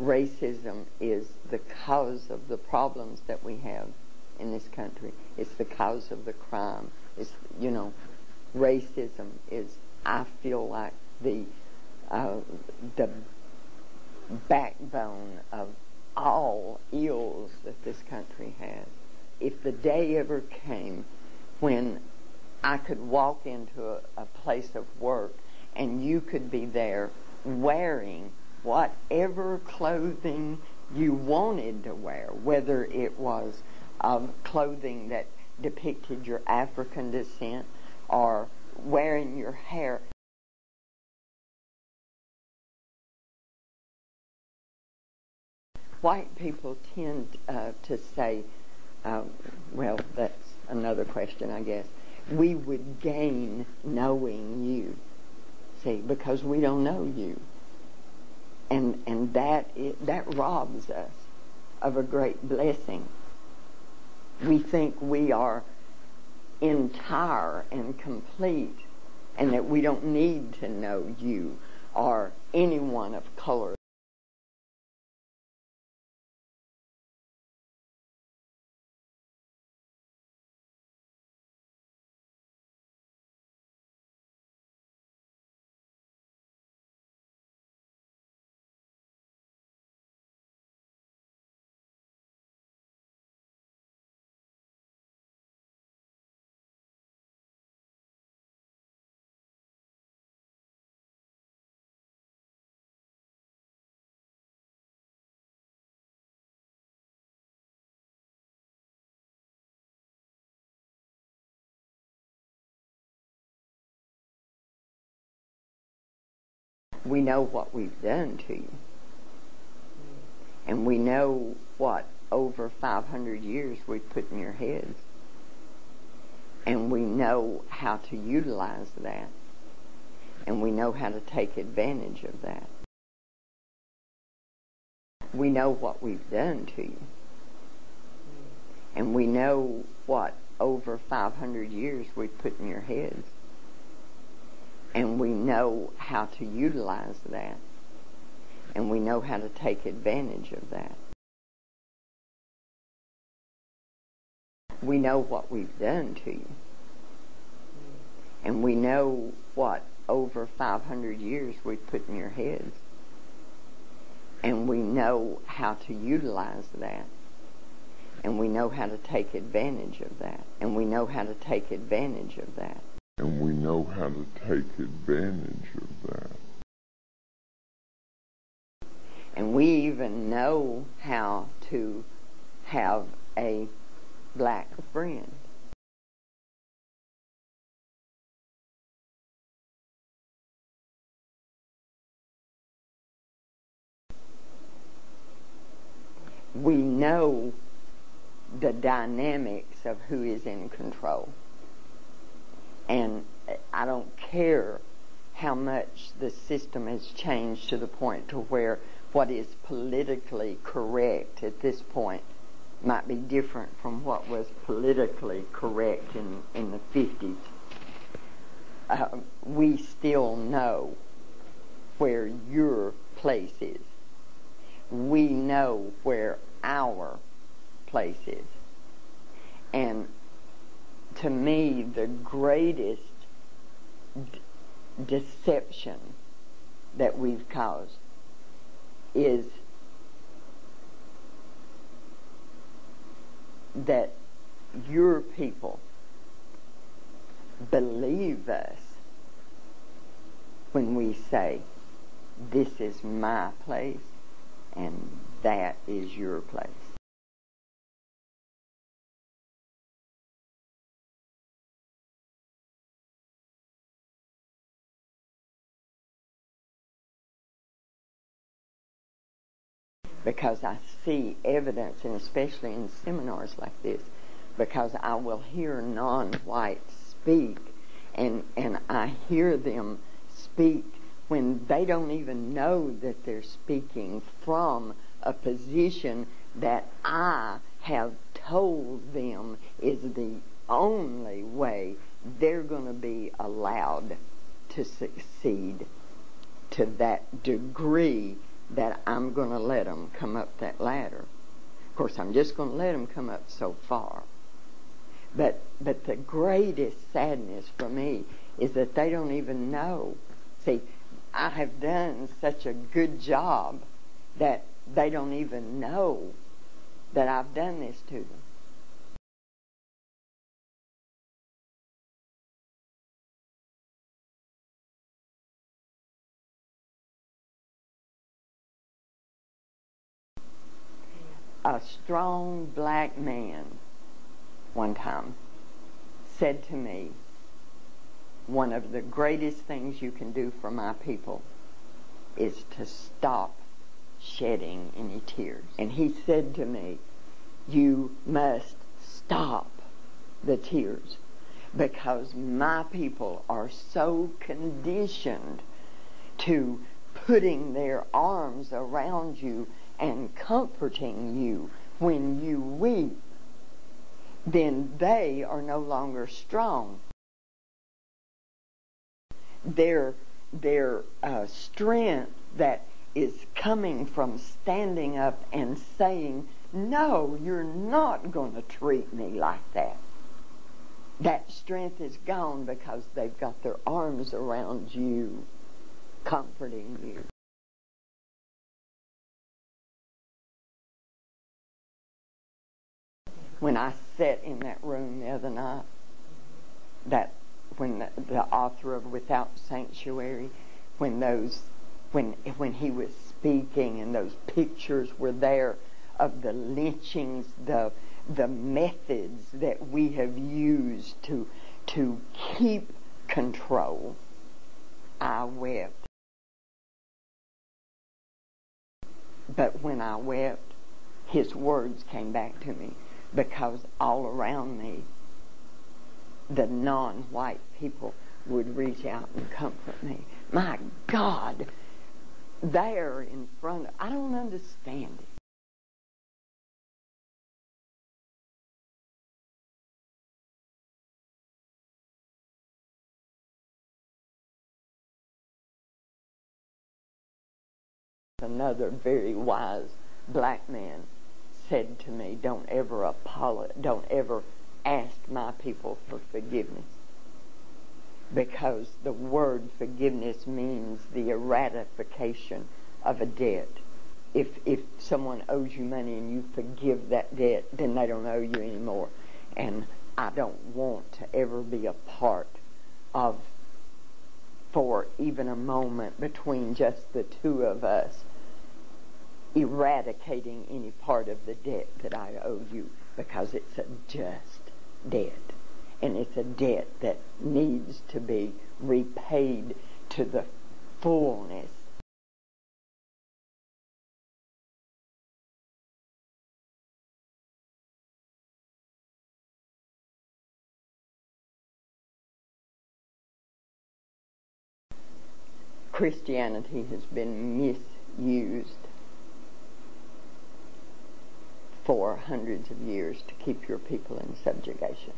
racism is the cause of the problems that we have in this country. It's the cause of the crime. It's, racism is, I feel like, the backbone of all ills that this country has. If the day ever came when I could walk into a place of work and you could be there wearing whatever clothing you wanted to wear, whether it was clothing that depicted your African descent or wearing your hair. White people tend to say, well, that's another question, I guess. We would gain knowing you, see, because we don't know you. And that robs us of a great blessing. We think we are entire and complete and that we don't need to know you or anyone of color. We know what we've done to you. And we know what over 500 years we've put in your heads. And we know how to utilize that. And we know how to take advantage of that. We know what we've done to you. And we know what over 500 years we've put in your heads. And we know how to utilize that. And we know how to take advantage of that. We know what we've done to you. And we know what over 500 years we've put in your heads. And we know how to utilize that. And we know how to take advantage of that. And we know how to take advantage of that. And we know how to take advantage of that. And we even know how to have a black friend. We know the dynamics of who is in control. And I don't care how much the system has changed to the point to where what is politically correct at this point might be different from what was politically correct in the 50s. We still know where your place is. We know where our place is. And to me, the greatest deception that we've caused is that your people believe us when we say, this is my place and that is your place. Because I see evidence, and especially in seminars like this, because I will hear non-whites speak, and I hear them speak when they don't even know that they're speaking from a position that I have told them is the only way they're going to be allowed to succeed to that degree that I'm going to let them come up that ladder. Of course, I'm just going to let them come up so far. But the greatest sadness for me is that they don't even know. See, I have done such a good job that they don't even know that I've done this to them. A strong black man one time said to me, one of the greatest things you can do for my people is to stop shedding any tears. And he said to me, you must stop the tears, because my people are so conditioned to putting their arms around you and comforting you when you weep, then they are no longer strong. Their strength that is coming from standing up and saying, no, you're not going to treat me like that. That strength is gone because they've got their arms around you, comforting you. When I sat in that room the other night, when the author of Without Sanctuary, when he was speaking and those pictures were there of the lynchings, the methods that we have used to keep control, I wept. But when I wept, his words came back to me, because all around me, the non-white people would reach out and comfort me. My God, there in front of, I don't understand it. Another very wise black man said to me, don't ever ask my people for forgiveness, because the word forgiveness means the eradication of a debt. If someone owes you money and you forgive that debt, then they don't owe you anymore. And I don't want to ever be a part of, for even a moment between just the two of us, eradicating any part of the debt that I owe you, because it's a just debt. And it's a debt that needs to be repaid to the fullness. Christianity has been misused for hundreds of years to keep your people in subjugation.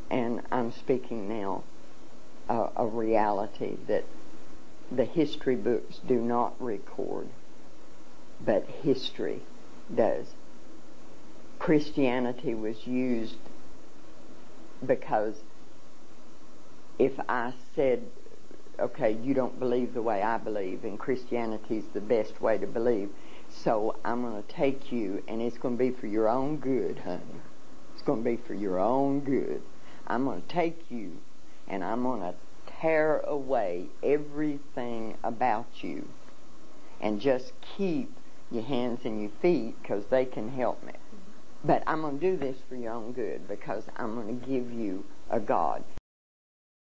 And I'm speaking now a reality that the history books do not record, but history does. Christianity was used because if I said, okay, you don't believe the way I believe, and Christianity's the best way to believe, so I'm going to take you, and it's going to be for your own good, honey. It's going to be for your own good. I'm going to take you, and I'm going to tear away everything about you, and just keep your hands and your feet, because they can help me. But I'm going to do this for your own good, because I'm going to give you a God.